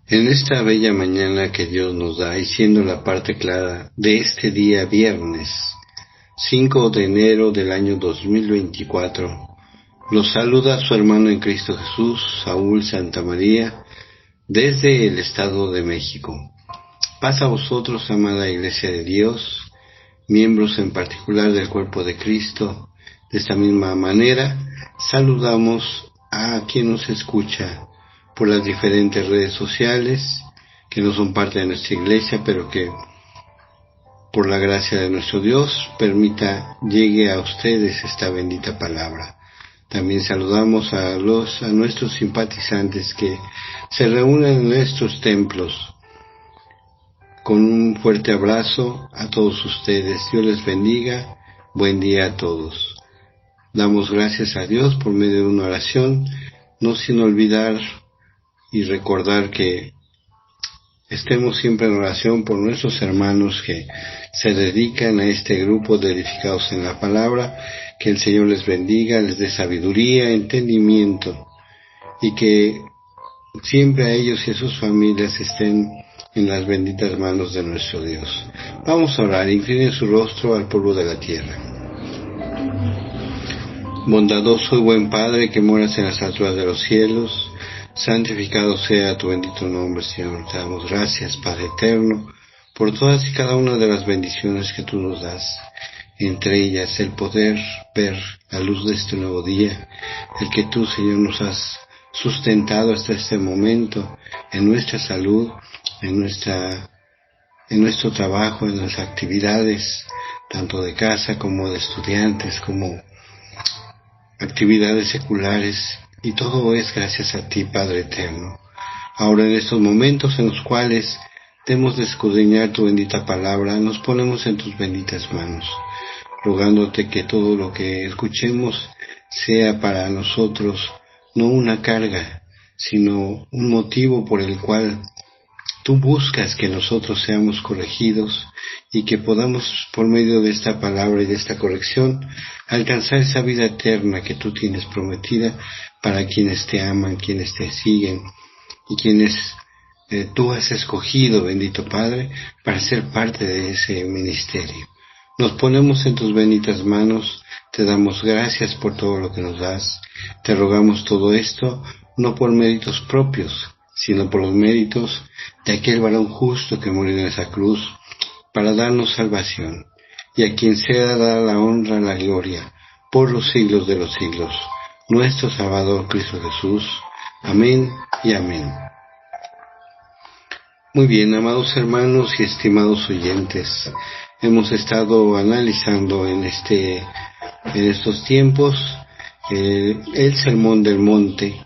En esta bella mañana que Dios nos da y siendo la parte clara de este día viernes 5 de enero del año 2024, los saluda su hermano en Cristo Jesús, Saúl Santamaría, desde el Estado de México. Paz a vosotros, amada Iglesia de Dios, miembros en particular del cuerpo de Cristo. De esta misma manera, saludamos a quien nos escucha por las diferentes redes sociales, que no son parte de nuestra iglesia, pero que por la gracia de nuestro Dios permita llegue a ustedes esta bendita palabra. También saludamos a nuestros simpatizantes que se reúnen en nuestros templos. Con un fuerte abrazo a todos ustedes. Dios les bendiga. Buen día a todos. Damos gracias a Dios por medio de una oración, no sin olvidar y recordar que estemos siempre en oración por nuestros hermanos que se dedican a este grupo de edificados en la palabra. Que el Señor les bendiga, les dé sabiduría, entendimiento, y que siempre a ellos y a sus familias estén en las benditas manos de nuestro Dios. Vamos a orar. Inclinen su rostro al polvo de la tierra. Bondadoso y buen Padre que moras en las alturas de los cielos, santificado sea tu bendito nombre, Señor. Te damos gracias, Padre eterno, por todas y cada una de las bendiciones que tú nos das. Entre ellas el poder ver la luz de este nuevo día, el que tú, Señor, nos has sustentado hasta este momento en nuestra salud, en nuestro trabajo, en las actividades, tanto de casa como de estudiantes, como actividades seculares, y todo es gracias a ti, Padre eterno. Ahora, en estos momentos en los cuales debemos de escudriñar tu bendita palabra, nos ponemos en tus benditas manos, rogándote que todo lo que escuchemos sea para nosotros no una carga, sino un motivo por el cual tú buscas que nosotros seamos corregidos y que podamos, por medio de esta palabra y de esta corrección, alcanzar esa vida eterna que tú tienes prometida para quienes te aman, quienes te siguen y quienes tú has escogido, bendito Padre, para ser parte de ese ministerio. Nos ponemos en tus benditas manos, te damos gracias por todo lo que nos das, te rogamos todo esto, no por méritos propios, sino por los méritos de aquel varón justo que murió en esa cruz para darnos salvación, y a quien sea dada la honra, la gloria, por los siglos de los siglos, nuestro Salvador Cristo Jesús. Amén y amén. Muy bien, amados hermanos y estimados oyentes, hemos estado analizando en estos tiempos el Sermón del Monte,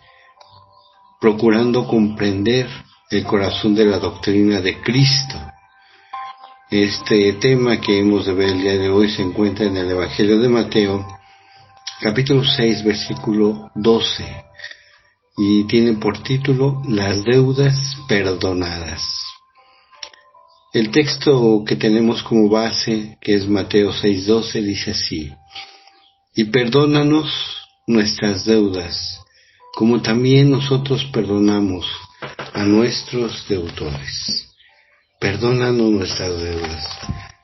procurando comprender el corazón de la doctrina de Cristo. Este tema que hemos de ver el día de hoy se encuentra en el Evangelio de Mateo, capítulo 6, versículo 12, y tiene por título Las deudas perdonadas. El texto que tenemos como base, que es Mateo 6:12, dice así: y perdónanos nuestras deudas, como también nosotros perdonamos a nuestros deudores. Perdónanos nuestras deudas.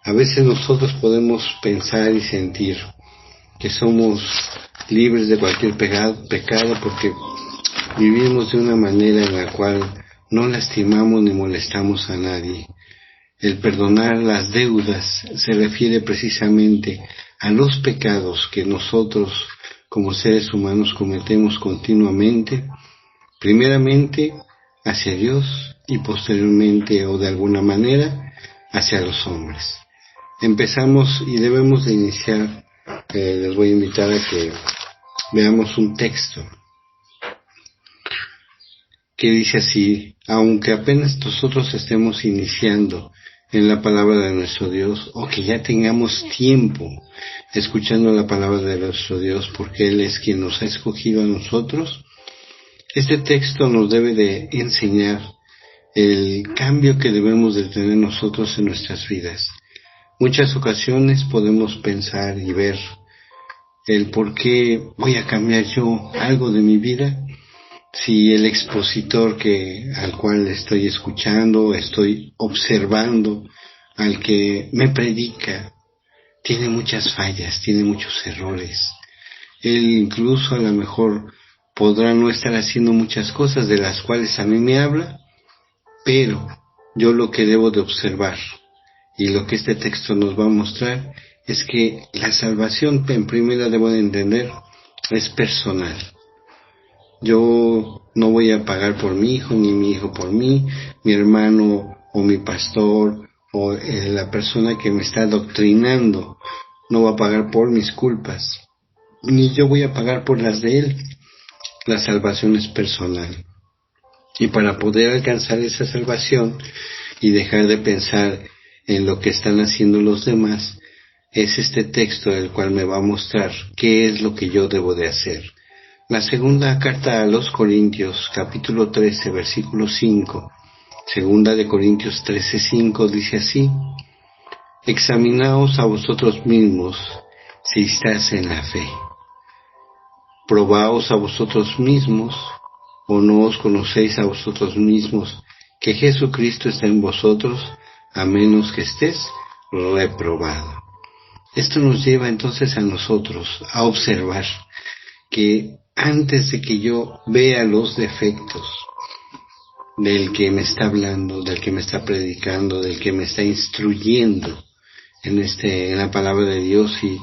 A veces nosotros podemos pensar y sentir que somos libres de cualquier pecado porque vivimos de una manera en la cual no lastimamos ni molestamos a nadie. El perdonar las deudas se refiere precisamente a los pecados que nosotros como seres humanos cometemos continuamente, primeramente hacia Dios y posteriormente o de alguna manera hacia los hombres. Empezamos y debemos de iniciar, les voy a invitar a que veamos un texto que dice así: aunque apenas nosotros estemos iniciando en la palabra de nuestro Dios, o que ya tengamos tiempo escuchando la palabra de nuestro Dios, porque Él es quien nos ha escogido a nosotros, este texto nos debe de enseñar el cambio que debemos de tener nosotros en nuestras vidas. Muchas ocasiones podemos pensar y ver el por qué voy a cambiar yo algo de mi vida, Si el expositor al cual estoy escuchando, estoy observando, al que me predica, tiene muchas fallas, tiene muchos errores. Él incluso a lo mejor podrá no estar haciendo muchas cosas de las cuales a mí me habla, pero yo lo que debo de observar y lo que este texto nos va a mostrar es que la salvación, en primera debo de entender, es personal. Yo no voy a pagar por mi hijo, ni mi hijo por mí, mi hermano o mi pastor o la persona que me está adoctrinando no va a pagar por mis culpas, ni yo voy a pagar por las de él. La salvación es personal. Y para poder alcanzar esa salvación y dejar de pensar en lo que están haciendo los demás, es este texto el cual me va a mostrar qué es lo que yo debo de hacer. La segunda carta a los Corintios, capítulo 13, versículo 5, segunda de Corintios 13, 5, dice así: examinaos a vosotros mismos si estáis en la fe. Probaos a vosotros mismos, o no os conocéis a vosotros mismos que Jesucristo está en vosotros, a menos que estés reprobado. Esto nos lleva entonces a nosotros a observar que antes de que yo vea los defectos del que me está hablando, del que me está predicando, del que me está instruyendo en la palabra de Dios y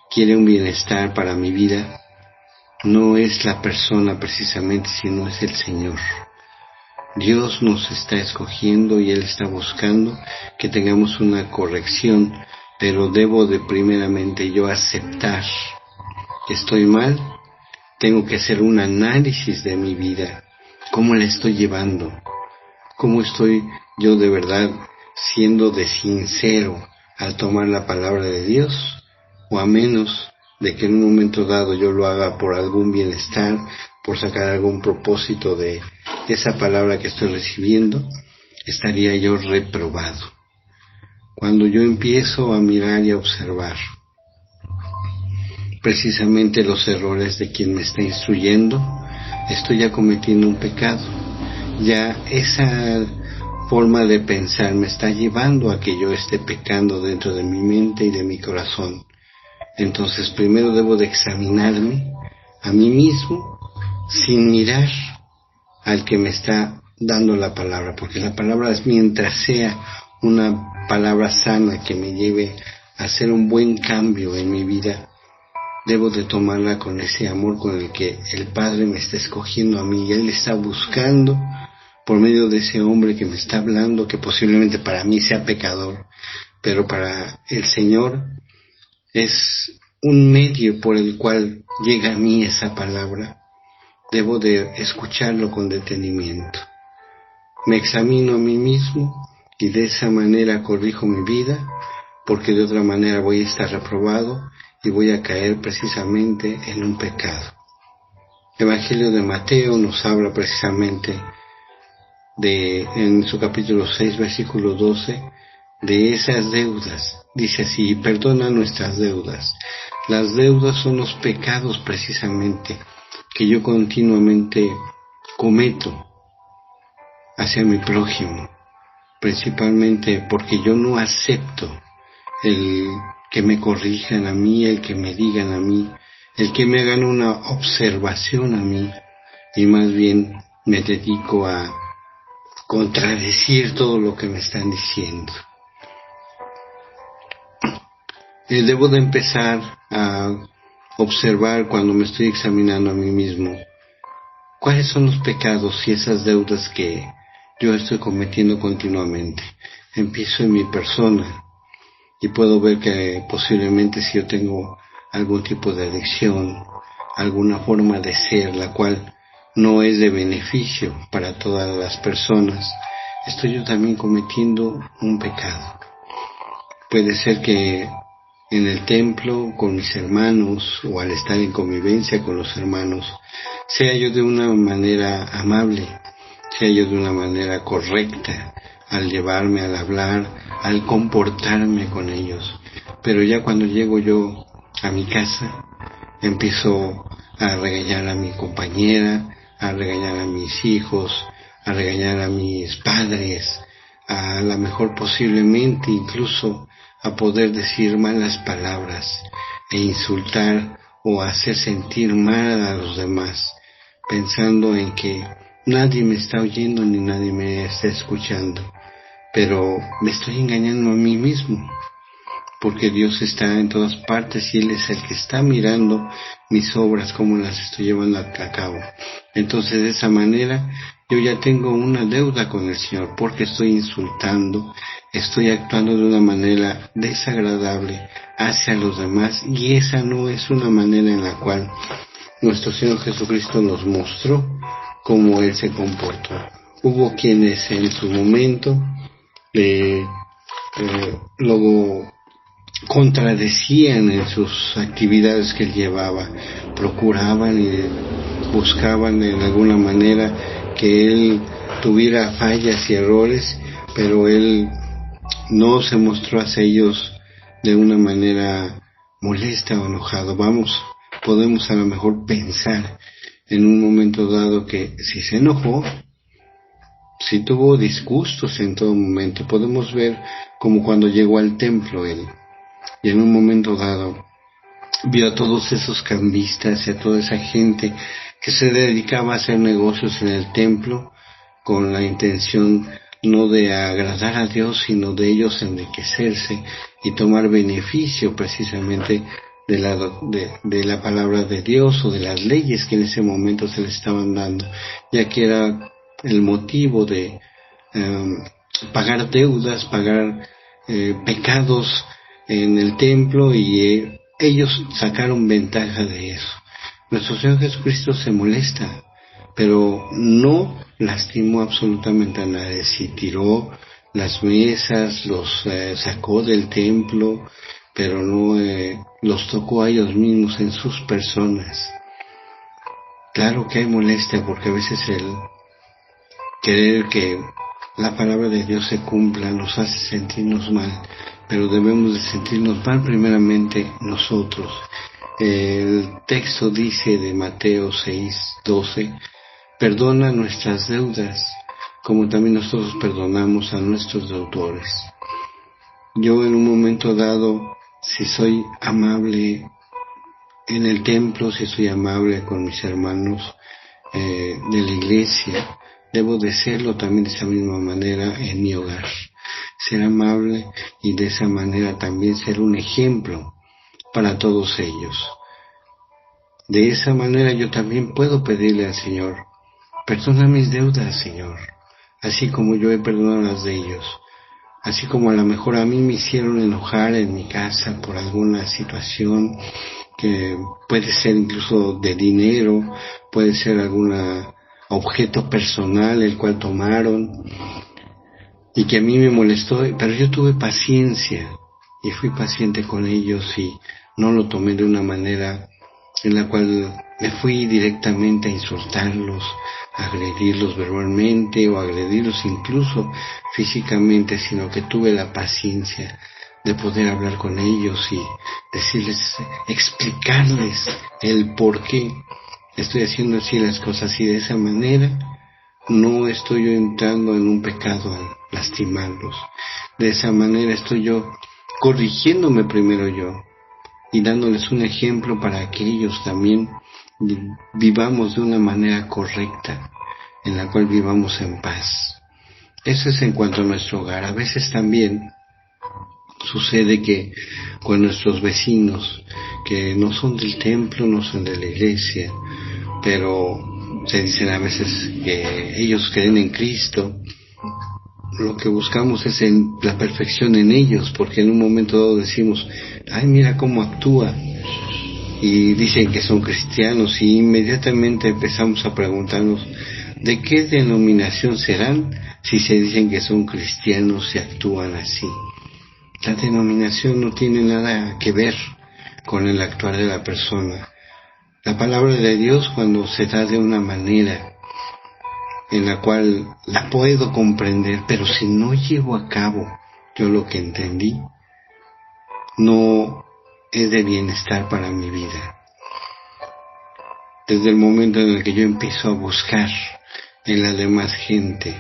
quiere un bienestar para mi vida, no es la persona precisamente, sino es el Señor. Dios nos está escogiendo y Él está buscando que tengamos una corrección, pero debo de primeramente yo aceptar que estoy mal. Tengo que hacer un análisis de mi vida, cómo la estoy llevando, cómo estoy yo de verdad siendo de sincero al tomar la palabra de Dios, o a menos de que en un momento dado yo lo haga por algún bienestar, por sacar algún propósito de esa palabra que estoy recibiendo, estaría yo reprobado. Cuando yo empiezo a mirar y a observar precisamente los errores de quien me está instruyendo, estoy ya cometiendo un pecado. Ya esa forma de pensar me está llevando a que yo esté pecando dentro de mi mente y de mi corazón. Entonces primero debo de examinarme a mí mismo sin mirar al que me está dando la palabra, porque la palabra, mientras sea una palabra sana que me lleve a hacer un buen cambio en mi vida, debo de tomarla con ese amor con el que el Padre me está escogiendo a mí, y Él está buscando por medio de ese hombre que me está hablando, que posiblemente para mí sea pecador, pero para el Señor es un medio por el cual llega a mí esa palabra. Debo de escucharlo con detenimiento. Me examino a mí mismo y de esa manera corrijo mi vida, porque de otra manera voy a estar reprobado y voy a caer precisamente en un pecado. El Evangelio de Mateo nos habla precisamente en su capítulo 6, versículo 12, de esas deudas. Dice así: perdona nuestras deudas. Las deudas son los pecados precisamente que yo continuamente cometo hacia mi prójimo, principalmente porque yo no acepto el que me corrijan a mí, el que me digan a mí, el que me hagan una observación a mí, y más bien me dedico a contradecir todo lo que me están diciendo. Debo de empezar a observar cuando me estoy examinando a mí mismo cuáles son los pecados y esas deudas que yo estoy cometiendo continuamente. Empiezo en mi persona y puedo ver que posiblemente si yo tengo algún tipo de adicción, alguna forma de ser la cual no es de beneficio para todas las personas, estoy yo también cometiendo un pecado. Puede ser que en el templo, con mis hermanos, o al estar en convivencia con los hermanos, sea yo de una manera amable, sea yo de una manera correcta, al llevarme, al hablar, al comportarme con ellos. Pero ya cuando llego yo a mi casa, empiezo a regañar a mi compañera, a regañar a mis hijos, a regañar a mis padres, a la mejor posiblemente incluso a poder decir malas palabras e insultar o hacer sentir mal a los demás, pensando en que nadie me está oyendo ni nadie me está escuchando, pero me estoy engañando a mí mismo, porque Dios está en todas partes y Él es el que está mirando mis obras, cómo las estoy llevando a cabo. Entonces, de esa manera, yo ya tengo una deuda con el Señor, porque estoy insultando, estoy actuando de una manera desagradable hacia los demás, y esa no es una manera en la cual nuestro Señor Jesucristo nos mostró cómo Él se comportó. Hubo quienes en su momento lo contradecían en sus actividades que él llevaba, procuraban y buscaban en alguna manera que él tuviera fallas y errores, pero él no se mostró hacia ellos de una manera molesta o enojado. Podemos a lo mejor pensar en un momento dado que si se enojó, si tuvo disgustos en todo momento. Podemos ver como cuando llegó al templo él, y en un momento dado vio a todos esos cambistas y a toda esa gente que se dedicaba a hacer negocios en el templo con la intención no de agradar a Dios, sino de ellos enriquecerse y tomar beneficio precisamente de la palabra de Dios o de las leyes que en ese momento se le estaban dando, ya que era el motivo de pagar deudas, pagar pecados en el templo, y ellos sacaron ventaja de eso. Nuestro Señor Jesucristo se molesta, pero no lastimó absolutamente a nadie. Si tiró las mesas, los sacó del templo, pero no los tocó a ellos mismos en sus personas. Claro que hay molestia, porque a veces el querer que la palabra de Dios se cumpla nos hace sentirnos mal, pero debemos de sentirnos mal primeramente nosotros. El texto dice de Mateo 6:12, perdona nuestras deudas, como también nosotros perdonamos a nuestros deudores. Yo en un momento dado, si soy amable en el templo, si soy amable con mis hermanos de la iglesia, debo de serlo también de esa misma manera en mi hogar. Ser amable y de esa manera también ser un ejemplo para todos ellos. De esa manera yo también puedo pedirle al Señor, perdona mis deudas, Señor, así como yo he perdonado las de ellos. Así como a lo mejor a mí me hicieron enojar en mi casa por alguna situación que puede ser incluso de dinero, puede ser algún objeto personal el cual tomaron y que a mí me molestó, pero yo tuve paciencia y fui paciente con ellos y no lo tomé de una manera en la cual me fui directamente a insultarlos, a agredirlos verbalmente o a agredirlos incluso físicamente, sino que tuve la paciencia de poder hablar con ellos y decirles, explicarles el por qué estoy haciendo así las cosas, y de esa manera no estoy yo entrando en un pecado al lastimarlos. De esa manera estoy yo corrigiéndome primero yo y dándoles un ejemplo para que ellos también vivamos de una manera correcta, en la cual vivamos en paz. Eso es en cuanto a nuestro hogar. A veces también sucede que con nuestros vecinos, que no son del templo, no son de la iglesia, pero se dicen a veces que ellos creen en Cristo, lo que buscamos es la perfección en ellos, porque en un momento dado decimos, ay, mira cómo actúa, y dicen que son cristianos, y inmediatamente empezamos a preguntarnos, ¿de qué denominación serán si se dicen que son cristianos y actúan así? La denominación no tiene nada que ver con el actuar de la persona. La palabra de Dios, cuando se da de una manera en la cual la puedo comprender, pero si no llevo a cabo yo lo que entendí, no es de bienestar para mi vida. desde el momento en el que yo empiezo a buscar en la demás gente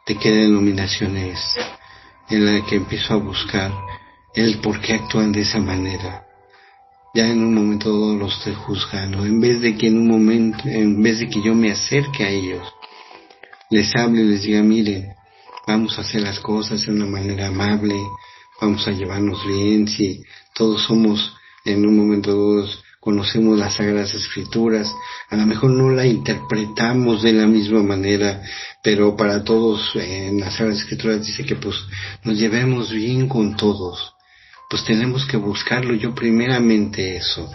de qué denominación es, en la que empiezo a buscar el por qué actúan de esa manera. Ya en un momento dado los estoy juzgando, en vez de que yo me acerque a ellos, les hable y les diga, miren, vamos a hacer las cosas de una manera amable, vamos a llevarnos bien, si todos somos, en un momento dado, conocemos las Sagradas Escrituras, a lo mejor no la interpretamos de la misma manera, pero para todos en las Sagradas Escrituras dice que pues nos llevemos bien con todos. Pues tenemos que buscarlo. Yo primeramente eso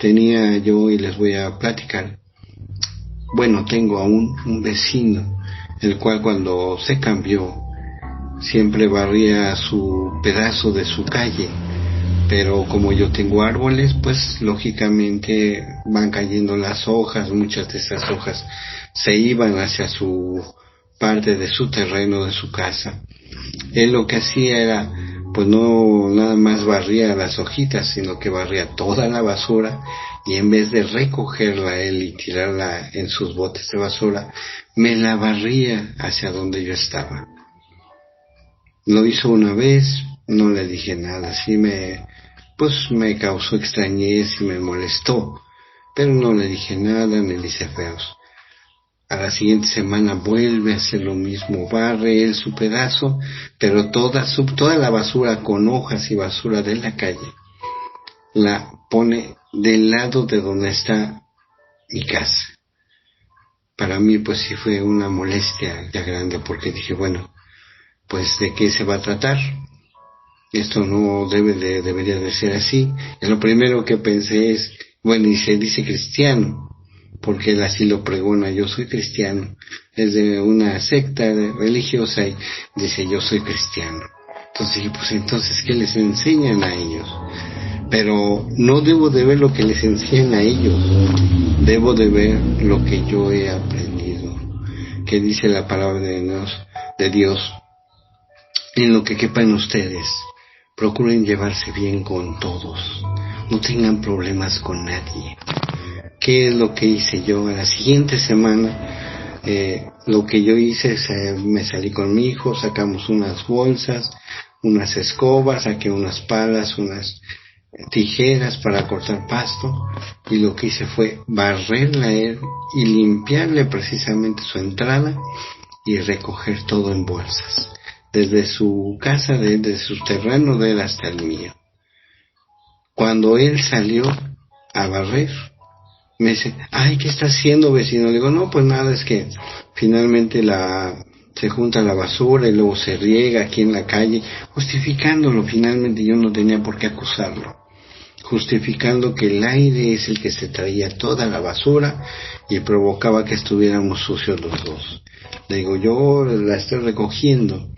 tenía yo, y les voy a platicar. Bueno, tengo a un vecino, el cual cuando se cambió siempre barría su pedazo de su calle, pero como yo tengo árboles, pues lógicamente van cayendo las hojas, muchas de esas hojas se iban hacia su parte de su terreno, de su casa. Él lo que hacía era, pues no nada más barría las hojitas, sino que barría toda la basura, y en vez de recogerla él y tirarla en sus botes de basura, me la barría hacia donde yo estaba. Lo hizo una vez, no le dije nada, me causó extrañez y me molestó, pero no le dije nada, ni le hice feos. A la siguiente semana vuelve a hacer lo mismo, barre él su pedazo, pero toda la basura con hojas y basura de la calle la pone del lado de donde está mi casa. Para mí pues sí fue una molestia ya grande, porque dije, bueno, pues ¿de qué se va a tratar? Esto no debería de ser así. Y lo primero que pensé es, bueno, y se dice cristiano, porque él así lo pregona, yo soy cristiano, es de una secta religiosa y dice yo soy cristiano. Entonces, pues entonces, ¿qué les enseñan a ellos? Pero no debo de ver lo que les enseñan a ellos, debo de ver lo que yo he aprendido, que dice la palabra de Dios, en lo que quepan ustedes, procuren llevarse bien con todos, no tengan problemas con nadie. ¿Qué es lo que hice yo? A la siguiente semana, lo que yo hice es, me salí con mi hijo, sacamos unas bolsas, unas escobas, saqué unas palas, unas tijeras para cortar pasto, y lo que hice fue barrerla a él y limpiarle precisamente su entrada y recoger todo en bolsas, desde su casa, desde su terreno de él hasta el mío. Cuando él salió a barrer, me dice, ay, ¿qué está haciendo, vecino? Le digo, no, pues nada, es que finalmente se junta la basura y luego se riega aquí en la calle, justificándolo. Finalmente yo no tenía por qué acusarlo, justificando que el aire es el que se traía toda la basura y provocaba que estuviéramos sucios los dos. Le digo, yo la estoy recogiendo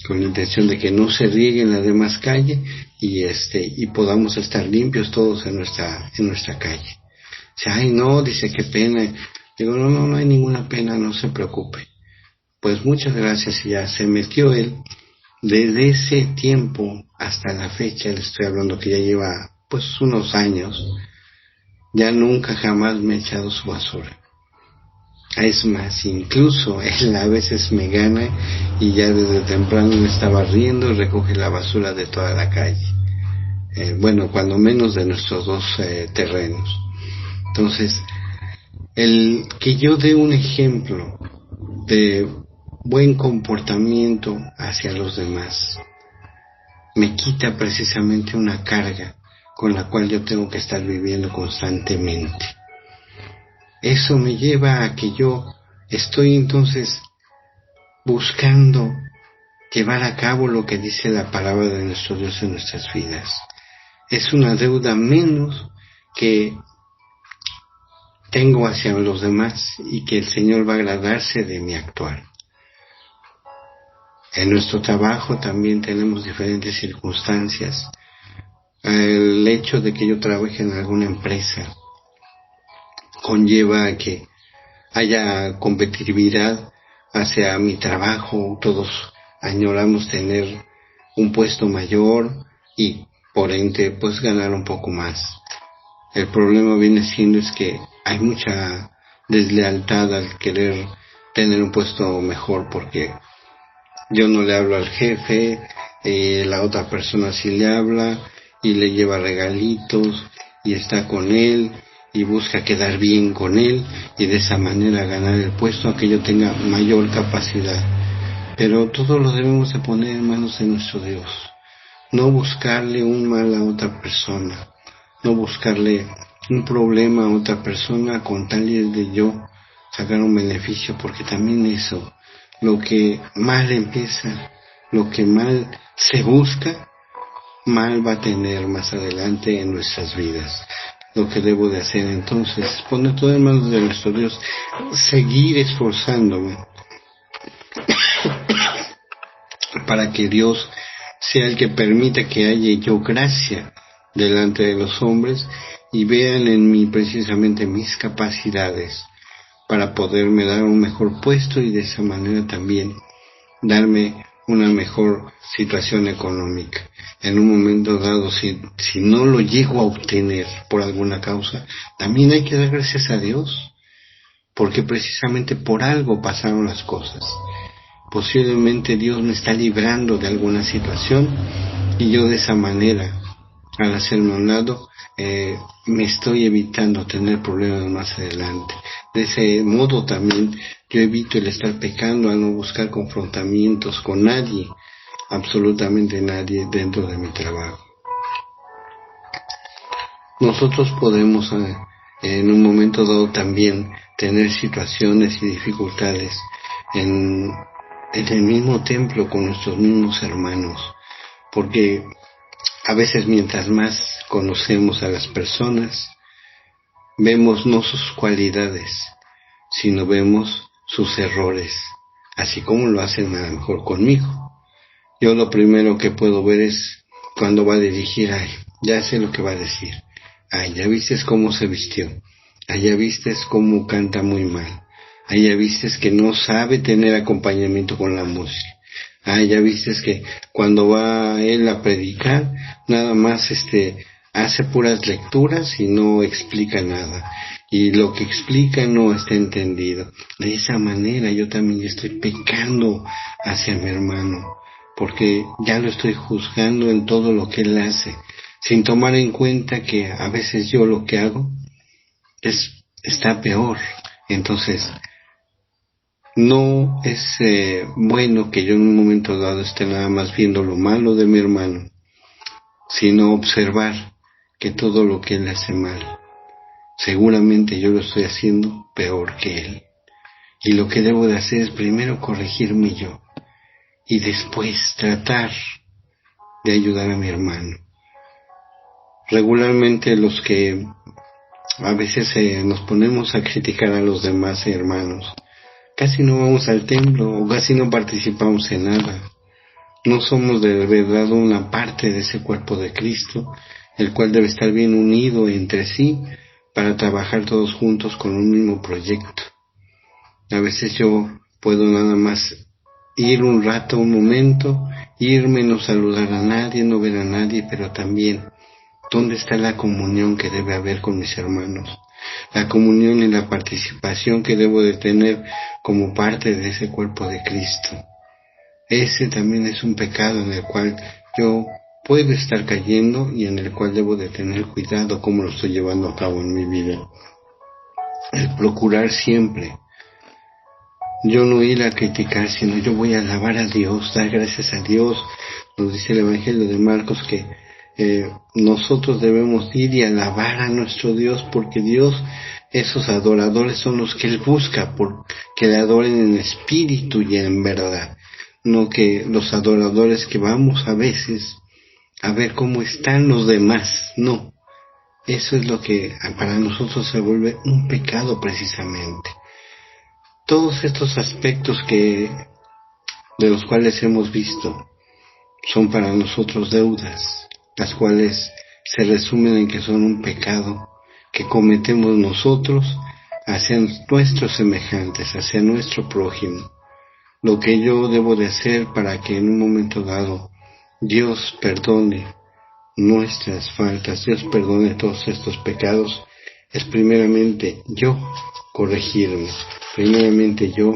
con la intención de que no se riegue en la demás calle y podamos estar limpios todos en nuestra calle. Dice, ay no, dice, qué pena. Digo, no hay ninguna pena, no se preocupe. Pues muchas gracias, y ya se metió él. Desde ese tiempo hasta la fecha, le estoy hablando que ya lleva pues unos años, ya nunca jamás me ha echado su basura. Es más, incluso él a veces me gana y ya desde temprano me está barriendo y recoge la basura de toda la calle. Bueno, cuando menos de nuestros dos terrenos. Entonces, el que yo dé un ejemplo de buen comportamiento hacia los demás me quita precisamente una carga con la cual yo tengo que estar viviendo constantemente. Eso me lleva a que yo estoy entonces buscando llevar a cabo lo que dice la palabra de nuestro Dios en nuestras vidas. Es una deuda menos que tengo hacia los demás y que el Señor va a agradarse de mi actuar. En nuestro trabajo también tenemos diferentes circunstancias. El hecho de que yo trabaje en alguna empresa conlleva a que haya competitividad hacia mi trabajo. Todos añoramos tener un puesto mayor y por ende pues ganar un poco más. El problema viene siendo es que hay mucha deslealtad al querer tener un puesto mejor, porque yo no le hablo al jefe, la otra persona sí le habla y le lleva regalitos y está con él y busca quedar bien con él y de esa manera ganar el puesto aunque yo tenga mayor capacidad. Pero todo lo debemos de poner en manos de nuestro Dios. No buscarle un mal a otra persona, no buscarle un problema a otra persona con tal de yo sacar un beneficio, porque también eso, lo que mal empieza, lo que mal se busca, mal va a tener más adelante en nuestras vidas. Lo que debo de hacer entonces es poner todo en manos de nuestro Dios, seguir esforzándome para que Dios sea el que permita que haya yo gracia delante de los hombres y vean en mí precisamente mis capacidades para poderme dar un mejor puesto y de esa manera también darme una mejor situación económica. En un momento dado, si no lo llego a obtener por alguna causa, también hay que dar gracias a Dios, porque precisamente por algo pasaron las cosas. Posiblemente Dios me está librando de alguna situación y yo de esa manera, al hacerme a un lado, me estoy evitando tener problemas más adelante. De ese modo también yo evito el estar pecando al no buscar confrontamientos con nadie, absolutamente nadie dentro de mi trabajo. Nosotros podemos en un momento dado también tener situaciones y dificultades en el mismo templo con nuestros mismos hermanos, porque a veces mientras más conocemos a las personas, vemos no sus cualidades, sino vemos sus errores, así como lo hacen a lo mejor conmigo. Yo lo primero que puedo ver es cuando va a dirigir, ay, ya sé lo que va a decir, ay, ya vistes cómo se vistió, ay, ya vistes cómo canta muy mal, ay, ya vistes que no sabe tener acompañamiento con la música, ay, ya vistes que cuando va él a predicar, nada más hace puras lecturas y no explica nada, y lo que explica no está entendido. De esa manera yo también estoy pecando hacia mi hermano, porque ya lo estoy juzgando en todo lo que él hace, sin tomar en cuenta que a veces yo lo que hago está peor. Entonces, no es bueno que yo en un momento dado esté nada más viendo lo malo de mi hermano, sino observar que todo lo que él hace mal, seguramente yo lo estoy haciendo peor que él. Y lo que debo de hacer es primero corregirme yo y después tratar de ayudar a mi hermano. Regularmente los que a veces nos ponemos a criticar a los demás hermanos, casi no vamos al templo o casi no participamos en nada. No somos de verdad una parte de ese cuerpo de Cristo, el cual debe estar bien unido entre sí para trabajar todos juntos con un mismo proyecto. A veces yo puedo nada más ir un rato, un momento, irme, no saludar a nadie, no ver a nadie, pero también, ¿dónde está la comunión que debe haber con mis hermanos? La comunión y la participación que debo de tener como parte de ese cuerpo de Cristo. Ese también es un pecado en el cual yo puedo estar cayendo y en el cual debo de tener cuidado cómo lo estoy llevando a cabo en mi vida. El procurar siempre, yo no ir a criticar, sino yo voy a alabar a Dios, dar gracias a Dios. Nos dice el Evangelio de Marcos que nosotros debemos ir y alabar a nuestro Dios, porque Dios, esos adoradores son los que Él busca, que le adoren en espíritu y en verdad. No que los adoradores que vamos a veces a ver cómo están los demás, no. Eso es lo que para nosotros se vuelve un pecado precisamente. Todos estos aspectos de los cuales hemos visto son para nosotros deudas, las cuales se resumen en que son un pecado que cometemos nosotros hacia nuestros semejantes, hacia nuestro prójimo. Lo que yo debo de hacer para que en un momento dado Dios perdone nuestras faltas, Dios perdone todos estos pecados, es primeramente yo corregirme, primeramente yo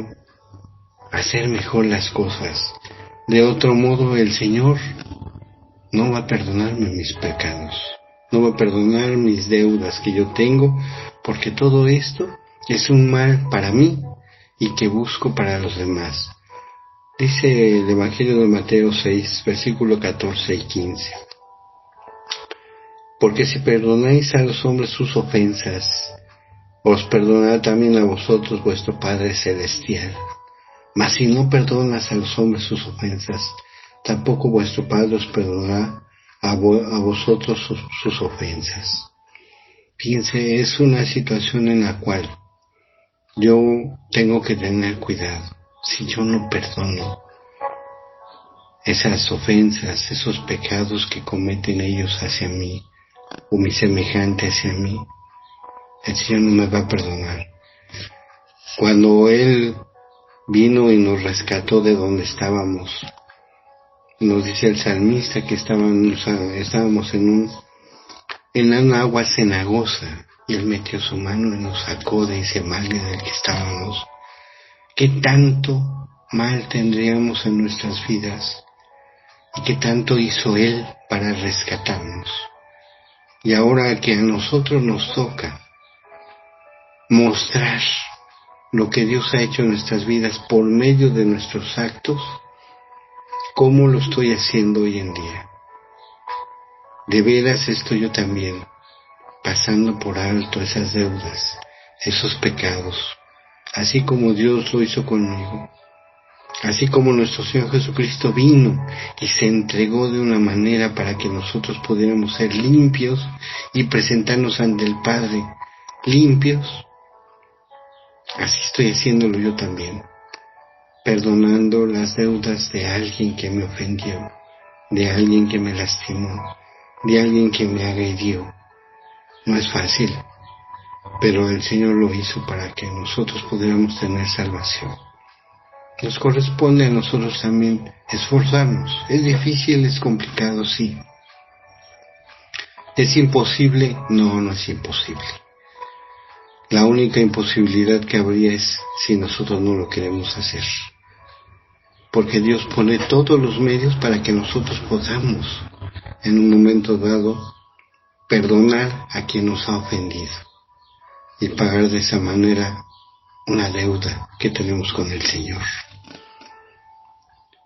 hacer mejor las cosas. De otro modo, el Señor no va a perdonarme mis pecados, no va a perdonar mis deudas que yo tengo, porque todo esto es un mal para mí y que busco para los demás. Dice el Evangelio de Mateo 6, versículo 14 y 15. Porque si perdonáis a los hombres sus ofensas, os perdonará también a vosotros vuestro Padre Celestial. Mas si no perdonas a los hombres sus ofensas, tampoco vuestro Padre os perdonará a vosotros sus ofensas. Fíjense, es una situación en la cual yo tengo que tener cuidado. Si yo no perdono esas ofensas, esos pecados que cometen ellos hacia mí, o mi semejante hacia mí, el Señor no me va a perdonar. Cuando Él vino y nos rescató de donde estábamos, nos dice el salmista que estábamos en un agua cenagosa, y Él metió su mano y nos sacó de ese mal en el que estábamos. ¿Qué tanto mal tendríamos en nuestras vidas? ¿Y qué tanto hizo Él para rescatarnos? Y ahora que a nosotros nos toca mostrar lo que Dios ha hecho en nuestras vidas por medio de nuestros actos, ¿cómo lo estoy haciendo hoy en día? De veras estoy yo también pasando por alto esas deudas, esos pecados, así como Dios lo hizo conmigo, así como nuestro Señor Jesucristo vino y se entregó de una manera para que nosotros pudiéramos ser limpios y presentarnos ante el Padre limpios. Así estoy haciéndolo yo también, perdonando las deudas de alguien que me ofendió, de alguien que me lastimó, de alguien que me agredió. No es fácil, pero el Señor lo hizo para que nosotros pudiéramos tener salvación. Nos corresponde a nosotros también esforzarnos. Es difícil, es complicado, sí. ¿Es imposible? No, no es imposible. La única imposibilidad que habría es si nosotros no lo queremos hacer. Porque Dios pone todos los medios para que nosotros podamos, en un momento dado, perdonar a quien nos ha ofendido y pagar de esa manera una deuda que tenemos con el Señor.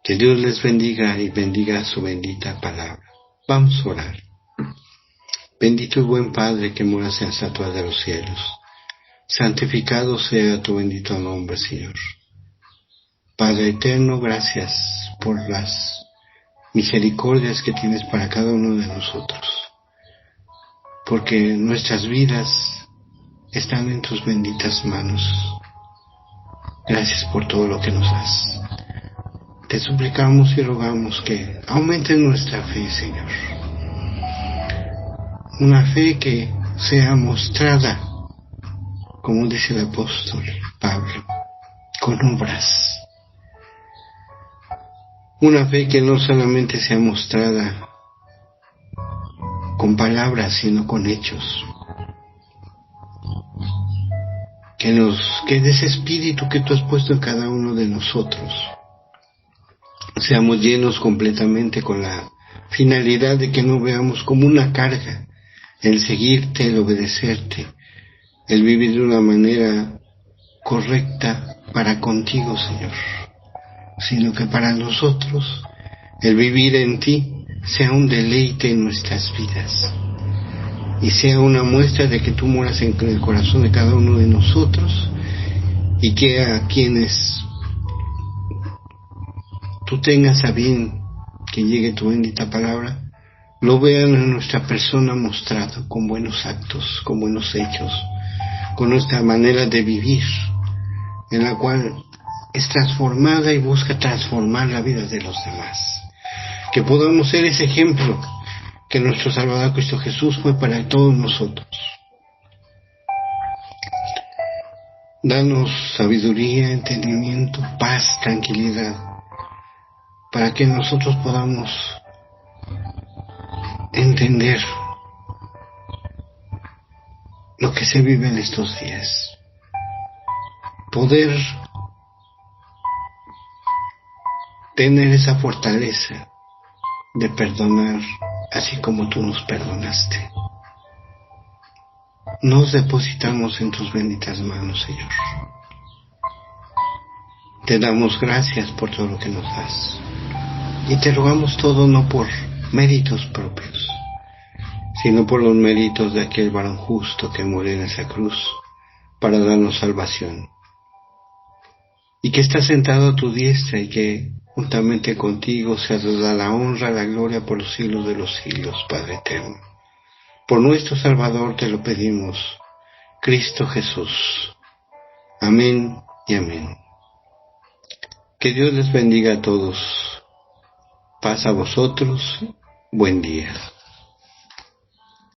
Que Dios les bendiga y bendiga su bendita palabra. Vamos a orar. Bendito y buen Padre que moras en la estatua de los cielos, santificado sea tu bendito nombre, Señor. Padre eterno, gracias por las misericordias que tienes para cada uno de nosotros, porque nuestras vidas están en tus benditas manos. Gracias por todo lo que nos das. Te suplicamos y rogamos que aumente nuestra fe, Señor. Una fe que sea mostrada, como dice el apóstol Pablo, con obras. Una fe que no solamente sea mostrada con palabras, sino con hechos. Que de ese espíritu que tú has puesto en cada uno de nosotros, seamos llenos completamente con la finalidad de que no veamos como una carga el seguirte, el obedecerte, el vivir de una manera correcta para contigo, Señor, sino que para nosotros el vivir en ti sea un deleite en nuestras vidas y sea una muestra de que tú moras en el corazón de cada uno de nosotros, y que a quienes tú tengas a bien que llegue tu bendita palabra, lo vean en nuestra persona mostrado con buenos actos, con buenos hechos, con nuestra manera de vivir, en la cual es transformada y busca transformar la vida de los demás. Que podamos ser ese ejemplo que nuestro Salvador Cristo Jesús fue para todos nosotros. Danos sabiduría, entendimiento, paz, tranquilidad, para que nosotros podamos entender lo que se vive en estos días, poder tener esa fortaleza de perdonar así como tú nos perdonaste. Nos depositamos en tus benditas manos, Señor. Te damos gracias por todo lo que nos das. Y te rogamos todo no por méritos propios, sino por los méritos de aquel varón justo que murió en esa cruz para darnos salvación. Y que está sentado a tu diestra y que juntamente contigo se da la honra, la gloria por los siglos de los siglos, Padre eterno. Por nuestro Salvador te lo pedimos, Cristo Jesús. Amén y amén. Que Dios les bendiga a todos. Paz a vosotros. Buen día.